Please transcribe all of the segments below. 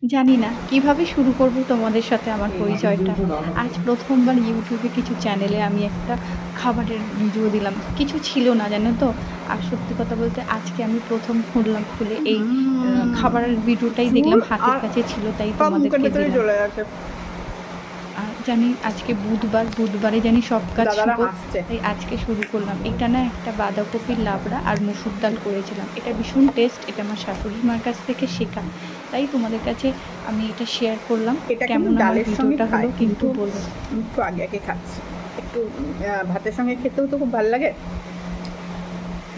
জানি না কিভাবে শুরু করব তোমাদের সাথে আমার পরিচয়টা। আজ প্রথমবার ইউটিউবে কিছু চ্যানেলে আমি একটা খাবারের ভিডিও দিলাম। কিছু ছিল না জানো তো? আর সত্যি কথা বলতে আজকে আমি ১ম খুললাম, খুলে এই খাবারের ভিডিওটাই চুল দেখলাম, হাতের আর কাছে ছিল তাই সব মুখের তোমাদেরকে ভেতরে দিলাম। চলে গেছে। আর জানি আজকে বুধবার, বুধবারে জানি সব কাজ দাদারা শুভ। হাসছে। তাই আজকে শুরু করলাম। এটা না একটা বাঁধাকপির লাবড়া আর মুসুর ডাল করেছিলাম। এটা ভীষণ টেস্ট। এটা আমার শাশুড়ি মার কাছ থেকে শেখা। তাই তোমাদের কাছে আমি এটা শেয়ার করলাম। এটা কিন্তু কেমন আমার ডালের সঙ্গে ভিডিওটা হলো খায়, কিন্তু কিন্তু বলো। একটু আগে আগে খাচ্ছি। একটু ভাতের সঙ্গে খেতেও তো খুব ভালো লাগে।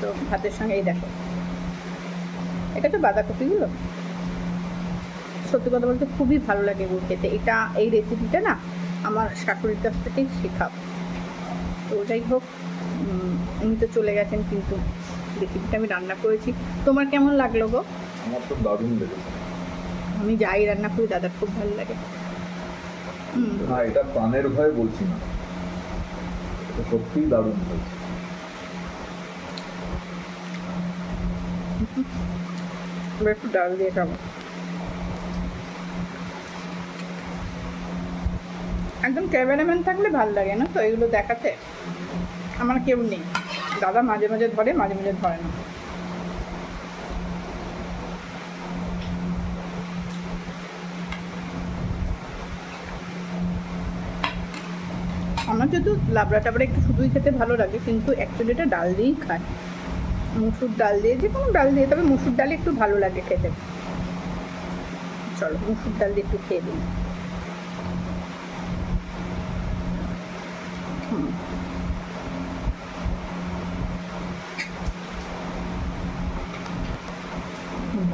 তো ভাতের সঙ্গে এই দেখো, এটা তো বাঁধাকপিগুলো সত্যি কথা বলতে খুবই ভালো লাগে এগুলো খেতে। এটা এই রেসিপিটা না আমার শাশুড়ির কাছ থেকেই শেখা। তো যাই হোক, উনি তো চলে গেছেন, কিন্তু রেসিপিটা আমি রান্না করেছি। তোমার কেমন লাগলো গো? আমার তো দারুণ লেগেছে। আমি যাই রান্না করি দাদার খুব ভালো লাগে। না, এটা প্রাণের ভয়ে বলছি না, এটা সত্যিই দারুণ হয়েছে। এবার একটু ডাল দিয়ে খাবো। একদম ক্যামেরাম্যান থাকলে ভালো লাগে না তো এগুলো দেখাতে। আমার কেউ নেই, দাদা মাঝে মাঝে ধরে, মাঝে মাঝে ধরে না। আমার যেহেতু লাবড়া টাবড়া একটু শুধুই খেতে ভালো লাগে, কিন্তু অ্যাকচুয়ালি এটা ডাল দিয়েই খায়, মুসুর ডাল দিয়ে, যে কোনো ডাল দিয়ে, তবে মুসুর ডাল একটু ভালো লাগে খেতে। চলো মুসুর ডাল দিয়ে একটু খেয়ে দিই।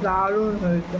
দারুণ হয়েছে।